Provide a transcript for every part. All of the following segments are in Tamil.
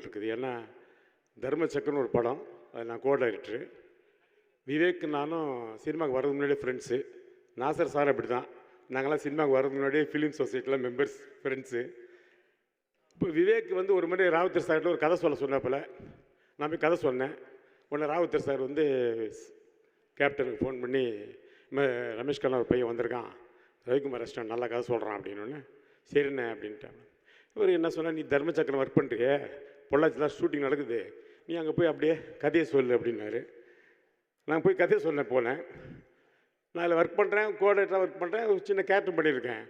இருக்குது. ஏன்னா தர்மசக்கரன்னு ஒரு படம், அது நான் கோ டைரக்டரு. விவேக் நானும் சினிமாவுக்கு வர்றதுக்கு முன்னாடியே ஃப்ரெண்ட்ஸு. நாசர் சார் அப்படி தான், நாங்கள்லாம் சினிமாவுக்கு வர்றதுக்கு முன்னாடியே ஃபிலிம் சொசைட்டியில் மெம்பர்ஸ், ஃப்ரெண்ட்ஸு. இப்போ விவேக் வந்து ஒரு மாதிரி ராவுத்தர் சார்கிட்ட ஒரு கதை சொன்னாப்பில். நான் போய் கதை சொன்னேன். உடனே ராவுத்தர் சார் வந்து கேப்டனுக்கு ஃபோன் பண்ணி, ரமேஷ் கண்ணா ஒரு பையன் வந்திருக்கான், ரவிக்குமார் ரெஸ்டாரண்ட் நல்லா கதை சொல்கிறான் அப்படின்னு. சரிண்ணே அப்படின்ட்டாங்க. இவர் என்ன சொன்னால், நீ தர்மசக்கரம் ஒர்க் பண்ணுறியே, பொள்ளாச்சி தான் ஷூட்டிங் நடக்குது, நீ அங்கே போய் அப்படியே கதையை சொல்லு அப்படின்னாரு. நான் போய் கதையை போனேன். நான் அதில் ஒர்க் பண்ணுறேன், கோஆர்டினேட்டராக ஒர்க் பண்ணுறேன், ஒரு சின்ன கேரக்டர் பண்ணியிருக்கேன்.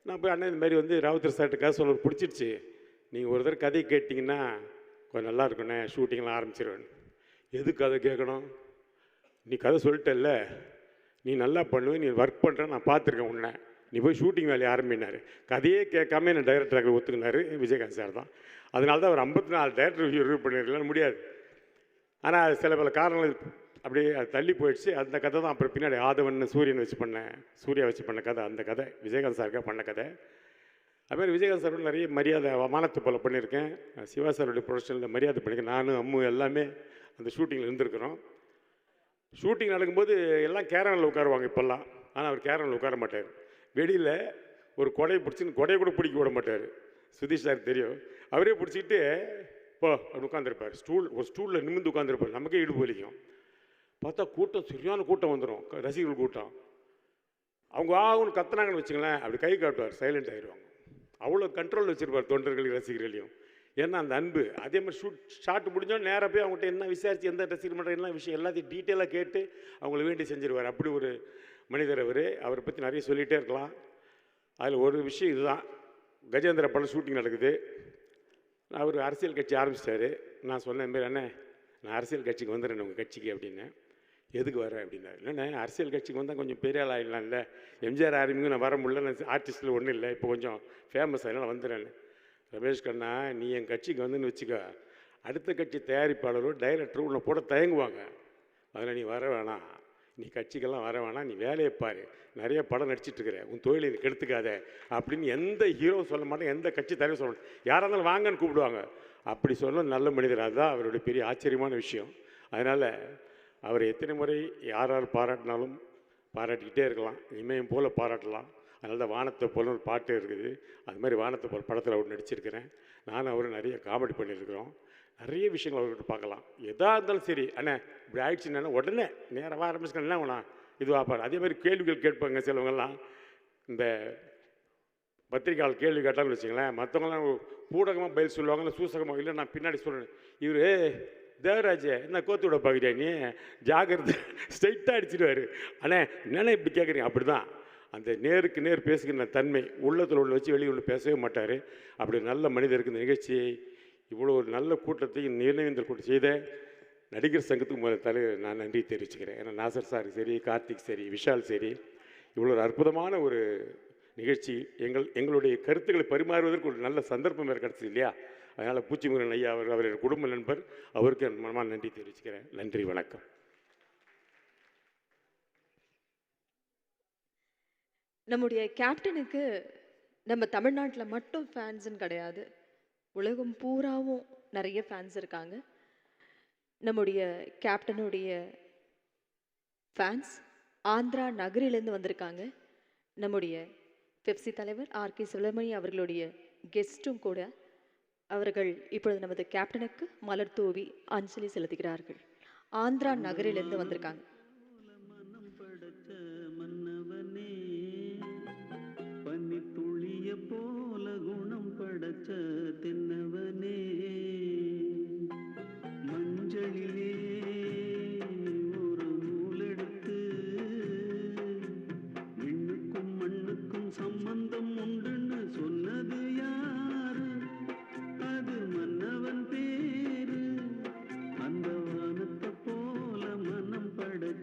நான் போய் அண்ணன் இந்த மாதிரி வந்து ராவுத்தர் சார்கிட்ட கதை சொல்ல பிடிச்சிருச்சு, நீங்கள் ஒரு தடவை கதையை கேட்டிங்கன்னா கொஞ்சம் நல்லா இருக்குண்ணே, ஷூட்டிங்லாம் ஆரம்பிச்சிருவேன். எது கதை கேட்கணும், நீ கதை சொல்லிட்டல்ல, நீ நல்லா பண்ணுவேன், நீ ஒர்க் பண்ணுற நான் பார்த்துருக்கேன் உன்னை, நீ போய் ஷூட்டிங் வேலையை ஆரம்பினார். கதையே கேட்காம என்னை டைரக்டராக ஒத்துக்கினார் விஜயகாந்த் சார் தான். அதனால தான் அவர் 54 டைரக்டர் ரிவ்யூ பண்ணியிருக்கலாம் முடியாது. ஆனால் சில பல காரணங்கள் அப்படியே அது தள்ளி போயிடுச்சு. அந்த கதை தான் அப்புறம் பின்னாடி ஆதவன் சூரியன் வச்சு பண்ணேன், சூர்யா வச்சு பண்ண கதை. அந்த கதை விஜயகாந்த் சாருக்காக பண்ண கதை. அதுமாதிரி விஜயகாந்த் சாரோட நிறைய மரியாதை வானத்து போல பண்ணியிருக்கேன். சிவா சாருடைய ப்ரொடக்ஷனில் மரியாதை பண்ணியிருக்கேன். நானும் அம்மு எல்லாமே அந்த ஷூட்டிங்கில் இருந்திருக்கிறோம். ஷூட்டிங் நடக்கும்போது எல்லாம் கேரவனில் உட்காருவாங்க இப்போல்லாம். ஆனால் அவர் கேரவனில் உட்கார மாட்டார். வெளியில் ஒரு கொடையை பிடிச்சின்னு கொடையை கூட பிடிக்க விட மாட்டார். சுதீஷ் சார் தெரியும். அவரே பிடிச்சிக்கிட்டு போ அப்படி உட்காந்துருப்பார். ஒரு ஸ்டூலில் நிமிர்ந்து உட்காந்துருப்பார். நமக்கே இடுப்பு வலிக்கும். பார்த்தா கூட்டம் சரியான கூட்டம் வந்துடும், ரசிகர்கள் கூட்டம். அவங்க ஆகுன்னு கத்துனாங்கன்னு வச்சுங்களேன், அப்படி கை காட்டுவார், சைலண்ட் ஆகிடுவாங்க. அவ்வளோ கண்ட்ரோல் வச்சுருப்பார் தொண்டர்களையும் ரசிகர்களையும். ஏன்னா அந்த அன்பு. அதே மாதிரி ஷாட் முடிஞ்சோம் நேராக போய் அவங்கள்ட்ட என்ன விசாரித்து எந்த ரசிகர் பண்ணுற என்ன விஷயம் எல்லாத்தையும் டீட்டெயிலாக கேட்டு அவங்கள வேண்டி செஞ்சுருவார். அப்படி ஒரு மனிதர் அவர். அவரை பற்றி நிறைய சொல்லிகிட்டே இருக்கலாம். அதில் ஒரு விஷயம் இதுதான், கஜேந்திர படம் ஷூட்டிங் நடக்குது. அவர் அரசியல் கட்சி ஆரம்பிச்சிட்டாரு. நான் சொன்னேன், மாரி அண்ணே நான் அரசியல் கட்சிக்கு வந்துடுறேன் உங்கள் கட்சிக்கு அப்படின்னு. எதுக்கு வரேன் அப்படின்னாரு. இல்லைண்ணே அரசியல் கட்சிக்கு வந்தால் கொஞ்சம் பெரிய ஆள் ஆகிடலாம், இல்லை எம்ஜிஆர் ஆரம்பிங்க நான் வர முடியல, நான் ஆர்டிஸ்ட்டில் ஒன்றும் இல்லை, இப்போ கொஞ்சம் ஃபேமஸ் அதனால் வந்துடுறேன்னு. ரமேஷ் கண்ணா நீ என் கட்சிக்கு வந்துன்னு வச்சுக்க, அடுத்த கட்சி தயாரிப்பாளரோ டைரக்டரும் உன்னை போட தயங்குவாங்க. அதில் நீ வர வேணாம், நீ கட்சிக்கெல்லாம் வர வேணாம், நீ வேலையை பாரு, நிறைய படம் நடிச்சிட்ருக்கிற, உன் தொழிலை நீ கெடுத்துக்காத அப்படின்னு எந்த ஹீரோவும் சொல்ல மாட்டேன், எந்த கட்சி தலைவரும் சொல்ல மாட்டேன். யாராக இருந்தாலும் வாங்கன்னு கூப்பிடுவாங்க. அப்படி சொன்ன நல்ல மனிதர். அதுதான் அவருடைய பெரிய ஆச்சரியமான விஷயம். அதனால் அவரை எத்தனை முறை யார் பாராட்டினாலும் பாராட்டிக்கிட்டே இருக்கலாம், இமயம் போல் பாராட்டலாம். அதனால தான் வானத்தை போல ஒரு பாட்டு இருக்குது. அது மாதிரி வானத்தை போல் படத்தில் அவர் நடிச்சிருக்கிறேன். நானும் அவரும் நிறைய காமெடி பண்ணியிருக்கிறோம். நிறைய விஷயங்கள் அவர்கிட்ட பார்க்கலாம். எதாக இருந்தாலும் சரி, அண்ணே இப்படி ஆயிடுச்சுன்னா உடனே நேராக ஆரம்பிச்சுக்கணும், என்ன வேணா இது வாப்பார். அதே மாதிரி கேள்விகள் கேட்பாங்க சிலவங்கெல்லாம். இந்த பத்திரிக்கையாளர் கேள்வி கேட்டாலும் வச்சுங்களேன், மற்றவங்களாம் பூடகமாக பதில் சொல்லுவாங்க, இல்லை சூசகமாக. இல்லை நான் பின்னாடி சொல்கிறேன், இவர் தேவராஜ் என்ன கோத்து விட பார்க்குறியா நீ, ஜாகிரதை ஸ்ட்ரைட்டாக அடிச்சிடுவார். அண்ணே என்னென்ன இப்படி கேட்குறீங்க. அப்படி தான் அந்த நேருக்கு நேர் பேசுகிற தன்மை உள்ளத்தில் உள்ள வச்சு வெளியே உள்ள பேசவே மாட்டார். அப்படி நல்ல மனிதருக்கு இந்த நிகழ்ச்சியை இவ்வளோ ஒரு நல்ல கூட்டத்தையும் நினைவேந்தல் கூட்டம் செய்த நடிகர் சங்கத்துக்கு முதல் தலைவர் நான் நன்றி தெரிவிச்சுக்கிறேன். ஏன்னா நாசர் சார் சரி, கார்த்திக் சரி, விஷால் சரி, இவ்வளோ ஒரு அற்புதமான ஒரு நிகழ்ச்சி எங்களுடைய கருத்துக்களை பரிமாறுவதற்கு ஒரு நல்ல சந்தர்ப்பம் வேறு கிடச்சிது இல்லையா. அதனால் பூச்சிமுருகன் ஐயா அவருடைய குடும்ப நண்பர், அவருக்கு என் மனமான நன்றி தெரிவிச்சுக்கிறேன். நன்றி, வணக்கம். நம்முடைய கேப்டனுக்கு நம்ம தமிழ்நாட்டில் மட்டும் ஃபேன்ஸுன்னு கிடையாது, உலகம் பூராவும் நிறைய ஃபேன்ஸ் இருக்காங்க. நம்முடைய கேப்டனுடைய ஃபேன்ஸ் ஆந்திரா நகரிலேருந்து வந்திருக்காங்க. நம்முடைய பெப்சி தலைவர் ஆர்கே சுலமணி அவர்களுடைய கெஸ்ட்டும் கூட. அவர்கள் இப்பொழுது நமது கேப்டனுக்கு மலர் தூவி அஞ்சலி செலுத்துகிறார்கள். ஆந்திரா நகரிலிருந்து வந்திருக்காங்க. போல குணம் படைச்ச தென்னவனே, மஞ்சளிலே ஒரு நூலெடுத்து விண்ணுக்கும் மண்ணுக்கும் சம்பந்தம் உண்டுன்னு சொன்னது யாரு? அது மன்னவன் பேரு. அந்த வானத்தை போல மனம் படைச்ச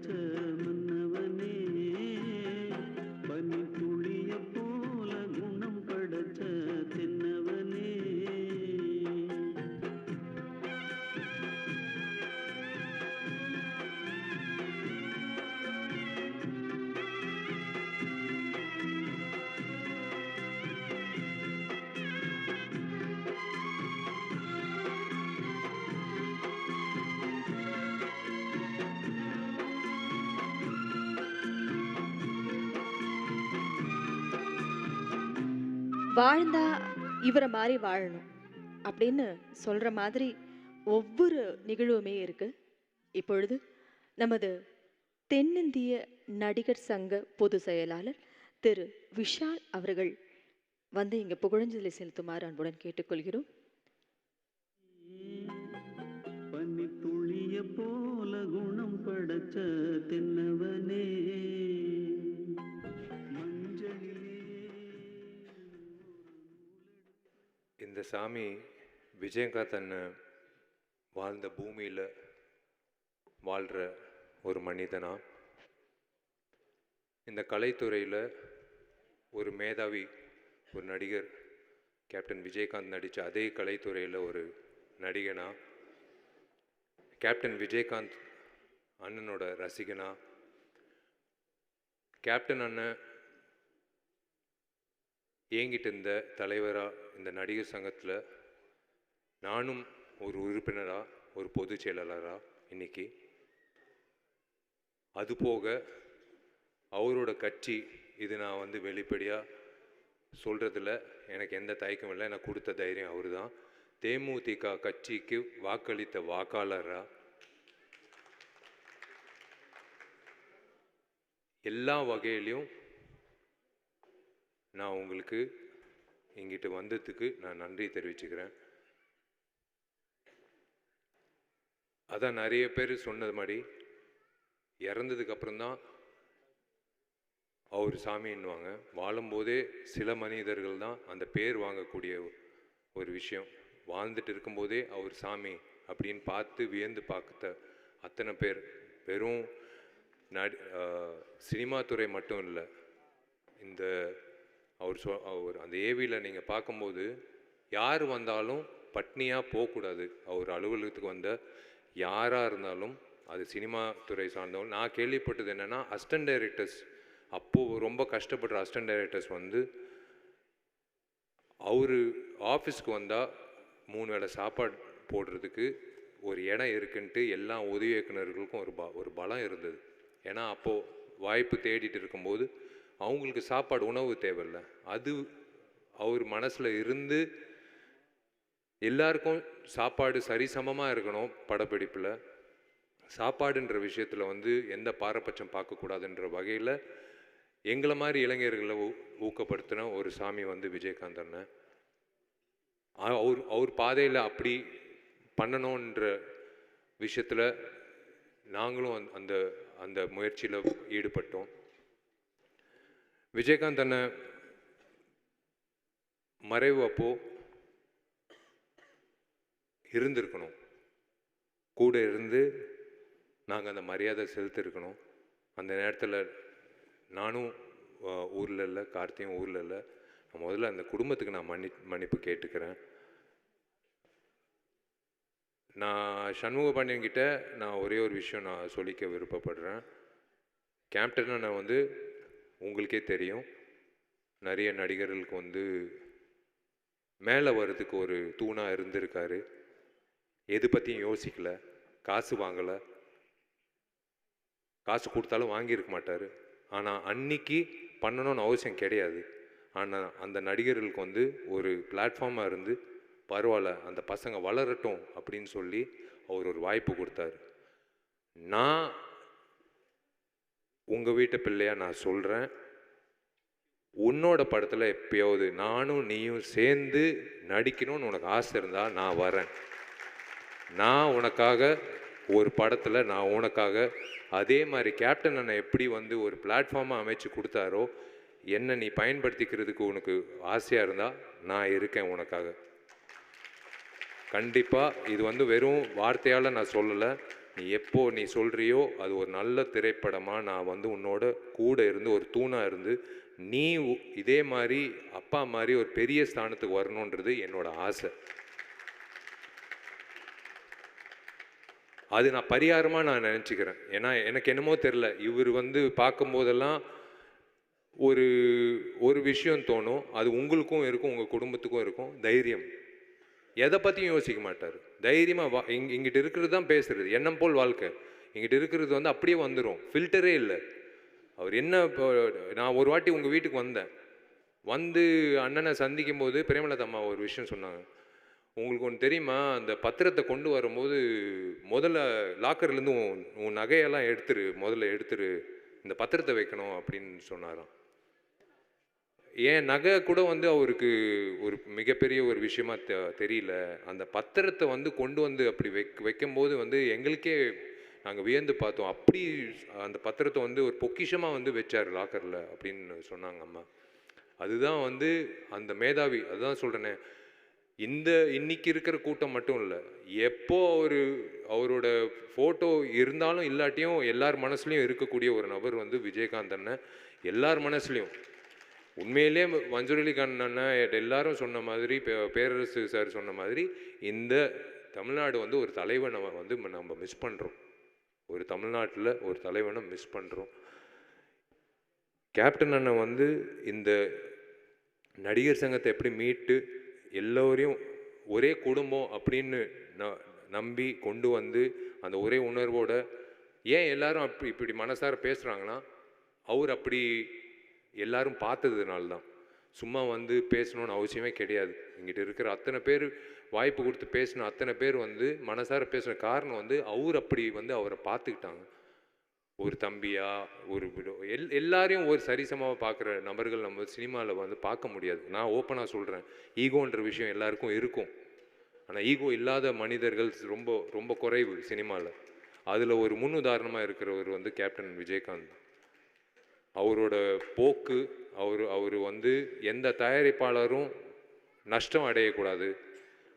வாழ்ந்தா இவரை மாதிரி வாழணும் அப்படின்னு சொல்ற மாதிரி ஒவ்வொரு நிகழ்வுமே இருக்கு. இப்பொழுது நமது தென்னிந்திய நடிகர் சங்க பொதுச் செயலாளர் திரு விஷால் அவர்கள் வந்து இங்க புகழஞ்சலி செலுத்துமாறு அன்புடன் கேட்டுக்கொள்கிறோம். பனித்துளிய போல குணம் படைச்ச தென்னவனே மஞ்சளிலே. இந்த சாமி விஜயகாந்த் அண்ணன் வாழ்ந்த பூமியில் வாழ்கிற ஒரு மனிதனா, இந்த கலைத்துறையில் ஒரு மேதாவி, ஒரு நடிகர், கேப்டன் விஜயகாந்த் நடித்த அதே கலைத்துறையில் ஒரு நடிகனா, கேப்டன் விஜயகாந்த் அண்ணனோட ரசிகனா, கேப்டன் அண்ணன் ஏங்கிட்டு இருந்த தலைவராக இந்த நடிகர் சங்கத்தில் நானும் ஒரு உறுப்பினராக, ஒரு பொதுச் செயலாளராக இன்னைக்கு, அதுபோக அவரோட கட்சி, இது நான் வந்து வெளிப்படையாக சொல்கிறதுல எனக்கு எந்த தயக்கமும் இல்லை. எனக்கு கொடுத்த தைரியம் அவர் தான். தேமுதிக கட்சிக்கு வாக்களித்த வாக்காளராக எல்லா வகையிலையும் நான் உங்களுக்கு இங்கிட்டு வந்ததுக்கு நான் நன்றி தெரிவிச்சுக்கிறேன். அதான் நிறைய பேர் சொன்னது மாதிரி இறந்ததுக்கு அப்புறம்தான் அவர் சாமின்னுவாங்க. வாழும்போதே சில மனிதர்கள் தான் அந்த பேர் வாங்கக்கூடிய ஒரு விஷயம். வாழ்ந்துட்டு இருக்கும்போதே அவர் சாமி அப்படின்னு பார்த்து வியந்து பார்த்த அத்தனை பேர், வெறும் சினிமா துறை மட்டும் இல்லை, இந்த அவர் அந்த ஏவியில் நீங்கள் பார்க்கும்போது யார் வந்தாலும் பட்னியாக போகக்கூடாது. அவர் அலுவலகத்துக்கு வந்த யாராக இருந்தாலும், அது சினிமா துறை சார்ந்தவங்க. நான் கேள்விப்பட்டது என்னென்னா, அசிஸ்டன்ட் டைரக்டர்ஸ், அப்போது ரொம்ப கஷ்டப்படுற அசிஸ்டன்ட் டைரக்டர்ஸ் வந்து அவர் ஆஃபீஸ்க்கு வந்தால் 3 வேளை சாப்பாடு போடுறதுக்கு ஒரு இடம் இருக்குன்ட்டு எல்லா உதவி இயக்குநர்களுக்கும் ஒரு பலம் இருந்தது. ஏன்னா அப்போது வாய்ப்பு தேடிட்டு இருக்கும்போது அவங்களுக்கு சாப்பாடு, உணவு தேவையில்லை. அது அவர் மனசில் இருந்து எல்லாருக்கும் சாப்பாடு சரிசமமாக இருக்கணும். படப்பிடிப்பில் சாப்பாடுன்ற விஷயத்தில் வந்து எந்த பாரபட்சம் பார்க்கக்கூடாதுன்ற வகையில் எங்களை மாதிரி இளைஞர்களை ஊக்கப்படுத்தின ஒரு சாமி வந்து விஜயகாந்த் அண்ணன். அவர் பாதையில் அப்படி பண்ணணுன்ற விஷயத்தில் நாங்களும் அந்த அந்த முயற்சியில் ஈடுபட்டோம். விஜயகாந்த் அண்ணன் மறைவு அப்போ இருந்திருக்கணும், கூட இருந்து நாங்கள் அந்த மரியாதை செலுத்திருக்கணும். அந்த நேரத்தில் நானும் ஊரில் இல்லை, கார்த்தியும் ஊரில் இல்லை. முதல்ல அந்த குடும்பத்துக்கு நான் மன்னிப்பு கேட்டுக்கிறேன். நான் சண்முக பாண்டியன்கிட்ட நான் ஒரே ஒரு விஷயம் நான் சொல்லிக்க விருப்பப்படுறேன். கேப்டன் நான் வந்து உங்களுக்கே தெரியும், நிறைய நடிகர்களுக்கு வந்து மேலே வர்றதுக்கு ஒரு தூணாக இருந்திருக்காரு. எது பற்றியும் யோசிக்கலை, காசு வாங்கலை, காசு கொடுத்தாலும் வாங்கியிருக்க மாட்டார். ஆனால் அன்னைக்கு பண்ணணும்னு அவசியம் கிடையாது. ஆனால் அந்த நடிகர்களுக்கு வந்து ஒரு பிளாட்ஃபார்மாக இருந்து, பரவாயில்ல அந்த பசங்க வளரட்டும் அப்படின்னு சொல்லி அவர் ஒரு வாய்ப்பு கொடுத்தாரு. நான் உங்கள் வீட்டு பிள்ளையாக நான் சொல்கிறேன், உன்னோட படத்தில் எப்பயாவது நானும் நீயும் சேர்ந்து நடிக்கணும்னு உனக்கு ஆசை இருந்தால் நான் வரேன். நான் உனக்காக ஒரு படத்தில் நான் உனக்காக அதே மாதிரி கேப்டன் அண்ணன் எப்படி வந்து ஒரு பிளாட்ஃபார்மாக அமைச்சு கொடுத்தாரோ, என்னை நீ பயன்படுத்திக்கிறதுக்கு உனக்கு ஆசையாக இருந்தால் நான் இருக்கேன் உனக்காக. கண்டிப்பாக இது வந்து வெறும் வார்த்தையால் நான் சொல்லலை. நீ எப்போ நீ சொல்கிறியோ அது ஒரு நல்ல திரைப்படமாக நான் வந்து உன்னோட கூட இருந்து ஒரு தூணாக இருந்து நீ இதே மாதிரி அப்பா மாதிரி ஒரு பெரிய ஸ்தானத்துக்கு வரணுன்றது என்னோட ஆசை. அது நான் பரிகாரமாக நான் நினச்சிக்கிறேன். ஏன்னா எனக்கு என்னமோ தெரில, இவர் வந்து பார்க்கும்போதெல்லாம் ஒரு ஒரு விஷயம் தோணும், அது உங்களுக்கும் இருக்கும், உங்கள் குடும்பத்துக்கும் இருக்கும். தைரியம், எதை பற்றியும் யோசிக்க மாட்டார். தைரியமாக இங்கிட்ட இருக்கிறது தான் பேசுகிறது, எண்ணம் போல் வாழ்க்கை. இங்கிட்ட இருக்கிறது வந்து அப்படியே வந்துடும், ஃபில்டரே இல்லை. அவர் என்ன, இப்போ நான் ஒரு வாட்டி உங்கள் வீட்டுக்கு வந்தேன், வந்து அண்ணனை சந்திக்கும் போது பிரேமலதா அம்மா ஒரு விஷயம் சொன்னாங்க. உங்களுக்கு ஒன்று தெரியுமா, அந்த பத்திரத்தை கொண்டு வரும்போது முதல்ல லாக்கர்லேருந்து உன் உன் நகையெல்லாம் முதல்ல எடுத்துரு, இந்த பத்திரத்தை வைக்கணும் அப்படின்னு சொன்னாராம். என் நகை கூட வந்து அவருக்கு ஒரு மிகப்பெரிய ஒரு விஷயமா தெரியல. அந்த பத்திரத்தை வந்து கொண்டு வந்து அப்படி வைக்கும்போது வந்து எங்களுக்கே நாங்கள் வியந்து பார்த்தோம். அப்படி அந்த பத்திரத்தை வந்து ஒரு பொக்கிஷமாக வந்து வச்சார் லாக்கரில் அப்படின்னு சொன்னாங்க அம்மா. அதுதான் வந்து அந்த மேதாவி. அதுதான் சொல்கிறேனே, இன்னைக்கு இருக்கிற கூட்டம் மட்டும் இல்லை, எப்போ அவரோட ஃபோட்டோ இருந்தாலும் இல்லாட்டியும் எல்லார் மனசுலையும் இருக்கக்கூடிய ஒரு நபர் வந்து விஜயகாந்த் அண்ணன். எல்லார் மனசுலையும் உண்மையிலே மன்சூர் அலி கான் அண்ணன் எல்லாரும் சொன்ன மாதிரி, பேரரசு சார் சொன்ன மாதிரி, இந்த தமிழ்நாடு வந்து ஒரு தலைவனை வந்து நம்ம மிஸ் பண்ணுறோம். ஒரு தமிழ்நாட்டில் ஒரு தலைவனை மிஸ் பண்ணுறோம். கேப்டன் அண்ணன் வந்து இந்த நடிகர் சங்கத்தை எப்படி மீட்டு எல்லோரையும் ஒரே குடும்பம் அப்படின்னு நம்பி கொண்டு வந்து அந்த ஒரே உணர்வோட, ஏன் எல்லாரும் இப்படி மனசார பேசுகிறாங்கன்னா, அவர் அப்படி எல்லாரும் பார்த்ததுனால தான். சும்மா வந்து பேசணும்னு அவசியமே கிடையாது. இங்கிட்ட இருக்கிற அத்தனை பேர் வாய்ப்பு கொடுத்து பேசின அத்தனை பேர் வந்து மனசார பேசுகிற காரணம் வந்து அவர் அப்படி வந்து அவரை பார்த்துக்கிட்டாங்க. ஒரு தம்பியா, ஒரு எல்லாரையும் ஒரு சரிசமாக பார்க்குற நபர்கள் நம்ம சினிமாவில் வந்து பார்க்க முடியாது. நான் ஓப்பனாக சொல்கிறேன், ஈகோன்ற விஷயம் எல்லாருக்கும் இருக்கும். ஆனால் ஈகோ இல்லாத மனிதர்கள் ரொம்ப ரொம்ப குறைவு சினிமாவில். அதில் ஒரு முன்னுதாரணமாக இருக்கிறவர் வந்து கேப்டன் விஜயகாந்த். அவரோட போக்கு, அவர் வந்து எந்த தயாரிப்பாளரும் நஷ்டம் அடையக்கூடாது.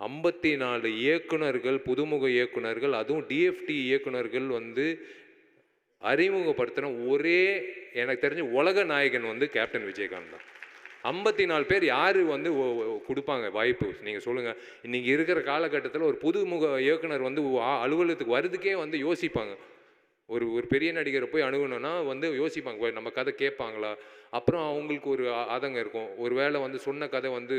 54 இயக்குனர்கள், புதுமுக இயக்குனர்கள், அதுவும் டிஎஃப்டி இயக்குனர்கள் வந்து அறிமுகப்படுத்தின ஒரே எனக்கு தெரிஞ்ச உலக நாயகன் வந்து கேப்டன் விஜயகாந்த் தான். 54 பேர் யார் வந்து கொடுப்பாங்க வாய்ப்பு? நீங்கள் சொல்லுங்கள். இன்றைக்கி இருக்கிற காலகட்டத்தில் ஒரு புதுமுக இயக்குனர் வந்து அலுவலகத்துக்கு வர்றதுக்கே வந்து யோசிப்பாங்க. ஒரு பெரிய நடிகரை போய் அணுகணும்னா வந்து யோசிப்பாங்க, நம்ம கதை கேட்பாங்களா? அப்புறம் அவங்களுக்கு ஒரு ஆதங்கம் இருக்கும், ஒரு வேளை வந்து சொன்ன கதை வந்து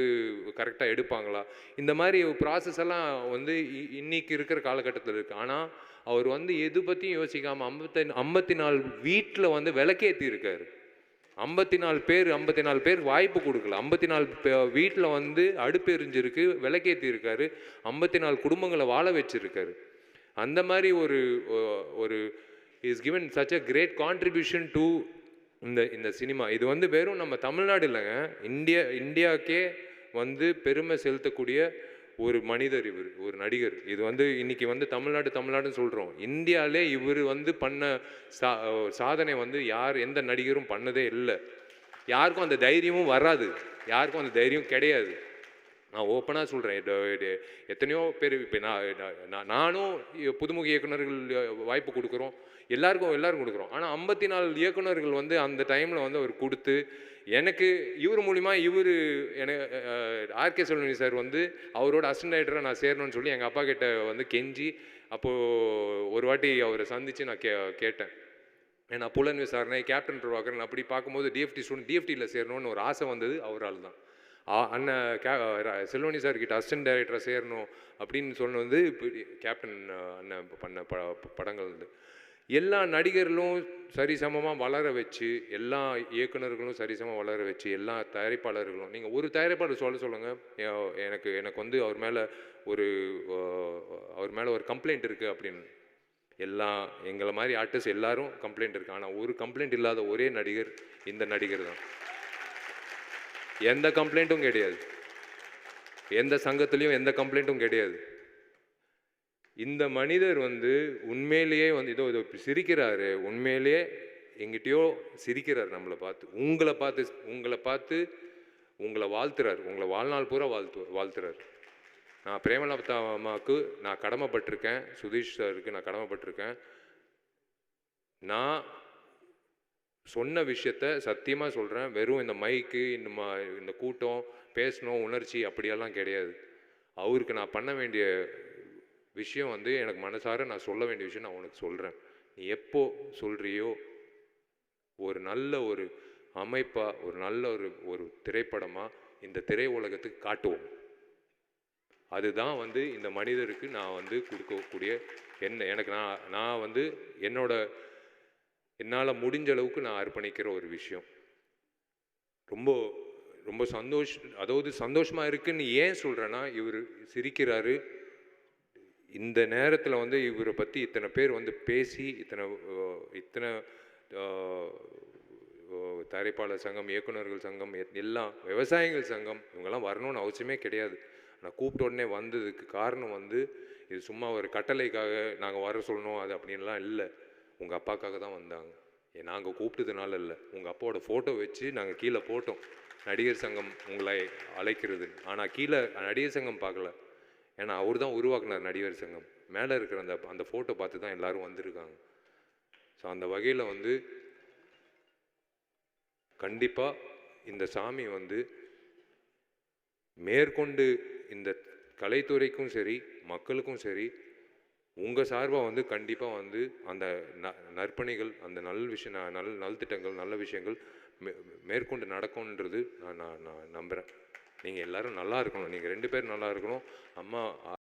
கரெக்டாக எடுப்பாங்களா? இந்த மாதிரி ப்ராசஸ் எல்லாம் வந்து இன்னைக்கு இருக்கிற காலகட்டத்தில் இருக்குது. ஆனால் அவர் வந்து எது பற்றியும் யோசிக்காமல் 54 வீட்டில் வந்து விளக்கேற்றி இருக்காரு. 54 பேர் வாய்ப்பு கொடுக்கல. 54 வீட்டில் வந்து அடுப்பு எரிஞ்சிருக்கு, விளக்கேற்றி இருக்காரு. 54 குடும்பங்களை வாழ வச்சிருக்காரு. அந்த மாதிரி ஒரு is given such a great contribution to இந்த சினிமா. இது வந்து வெறும் நம்ம தமிழ்நாடு இல்லைங்க, இந்தியாவுக்கே வந்து பெருமை செலுத்தக்கூடிய ஒரு மனிதர் இவர், ஒரு நடிகர். இது வந்து இன்னைக்கு வந்து தமிழ்நாடுன்னு சொல்கிறோம். இந்தியாவிலே இவர் வந்து பண்ண சாதனை வந்து எந்த நடிகரும் பண்ணதே இல்லை. யாருக்கும் அந்த தைரியமும் வராது, யாருக்கும் அந்த தைரியம் கிடையாது. நான் ஓப்பனாக சொல்கிறேன். எத்தனையோ பேர் இப்போ நானும் புதுமுக இயக்குநர்கள் வாய்ப்பு கொடுக்குறோம், எல்லாரும் கொடுக்குறோம். ஆனால் 54 இயக்குநர்கள் வந்து அந்த டைமில் வந்து அவர் கொடுத்து, எனக்கு இவர் மூலிமா எனக்கு ஆர்கே செல்வமணி சார் வந்து அவரோட அசிஸ்டன்ட் டைரக்டராக நான் சேரணும்னு சொல்லி எங்கள் அப்பா கிட்ட வந்து கெஞ்சி, அப்போது ஒரு வாட்டி அவரை சந்தித்து நான் கேட்டேன். ஏன்னா புலன் விசாரணை, கேப்டன் பிரபாகரன் அப்படி பார்க்கும்போது டிஎஃப்டியில் சேரணும்னு ஒரு ஆசை வந்தது அவரால் தான். அண்ணன் செல்வமணி சார் கிட்ட அசிஸ்டன்ட் டைரக்டராக சேரணும் அப்படின்னு சொன்ன வந்து இப்படி கேப்டன் அண்ணன் பண்ண படங்கள் வந்து எல்லா நடிகர்களும் சரிசமமாக வளர வச்சு, எல்லா இயக்குநர்களும் சரிசமமாக வளர வச்சு, எல்லா தயாரிப்பாளர்களும், நீங்கள் ஒரு தயாரிப்பாளர் சொல்லுங்கள், எனக்கு வந்து அவர் மேலே ஒரு கம்ப்ளைண்ட் இருக்குது அப்படின்னு. எங்களை மாதிரி ஆர்டிஸ்ட் எல்லாரும் கம்ப்ளைண்ட் இருக்குது. ஆனால் ஒரு கம்ப்ளைண்ட் இல்லாத ஒரே நடிகர் இந்த நடிகர் தான். எந்த கம்ப்ளைண்ட்டும் கிடையாது, எந்த சங்கத்துலேயும் எந்த கம்ப்ளைண்ட்டும் கிடையாது. இந்த மனிதர் வந்து உண்மையிலேயே வந்து இதோ சிரிக்கிறாரு, உண்மையிலேயே எங்கிட்டயோ சிரிக்கிறார் நம்மளை பார்த்து, உங்களை பார்த்து உங்களை வாழ்த்துறார், உங்களை வாழ்நாள் பூரா வாழ்த்துறார். நான் பிரேமலதா அம்மாவுக்கு நான் கடமைப்பட்டிருக்கேன், சுதீஷ் சாருக்கு நான் கடமைப்பட்டிருக்கேன். நான் சொன்ன விஷயத்த சத்தியமாக சொல்கிறேன். வெறும் இந்த மைக்கு, இந்த கூட்டம், பேசணும், உணர்ச்சி அப்படியெல்லாம் கிடையாது. அவருக்கு நான் பண்ண வேண்டிய விஷயம் வந்து எனக்கு மனசார நான் சொல்ல வேண்டிய விஷயம் நான் உனக்கு சொல்கிறேன். நீ எப்போ சொல்கிறியோ ஒரு நல்ல ஒரு அமைப்பாக, ஒரு நல்ல ஒரு திரைப்படமாக இந்த திரை உலகத்துக்கு காட்டுவோம். அதுதான் வந்து இந்த மனிதருக்கு நான் வந்து கொடுக்கக்கூடிய எனக்கு நான் வந்து என்னால் முடிஞ்ச அளவுக்கு நான் அர்ப்பணிக்கிற ஒரு விஷயம். ரொம்ப ரொம்ப அதாவது சந்தோஷமாக இருக்குன்னு ஏன் சொல்கிறேன்னா, இவர் சிரிக்கிறாரு. இந்த நேரத்தில் வந்து இவரை பற்றி இத்தனை பேர் வந்து பேசி இத்தனை தயாரிப்பாளர் சங்கம், இயக்குனர்கள் சங்கம், எல்லாம் விவசாயிகள் சங்கம், இவங்கெல்லாம் வரணும்னு அவசியமே கிடையாது. ஆனால் கூப்பிட்ட உடனே வந்ததுக்கு காரணம் வந்து இது சும்மா ஒரு கட்டளைக்காக நாங்கள் வர சொல்லணும் அது அப்படின்லாம் இல்லை. உங்கள் அப்பாக்காக தான் வந்தாங்க. நாங்கள் கூப்பிட்டதுனால இல்லை, உங்கள் அப்பாவோட ஃபோட்டோ வச்சு நாங்கள் கீழே போட்டோம் நடிகர் சங்கம் உங்களை அழைக்கிறது. ஆனால் கீழே நடிகர் சங்கம் பார்க்கல, ஏன்னா அவர் தான் உருவாக்குனார் நடிகர் சங்கம். மேலே இருக்கிற அந்த ஃபோட்டோ பார்த்து தான் எல்லோரும் வந்திருக்காங்க. ஸோ அந்த வகையில் வந்து கண்டிப்பாக இந்த சாமி வந்து மேற்கொண்டு இந்த கலைத்துறைக்கும் சரி மக்களுக்கும் சரி உங்கள் சார்பாக வந்து கண்டிப்பாக வந்து அந்த நற்பணிகள், அந்த நல்திட்டங்கள், நல்ல விஷயங்கள் மேற்கொண்டு நடக்கும்ன்றது நான் நம்புகிறேன். நீங்கள் எல்லோரும் நல்லா இருக்கணும். நீங்கள் 2 பேரும் நல்லா இருக்கணும். அம்மா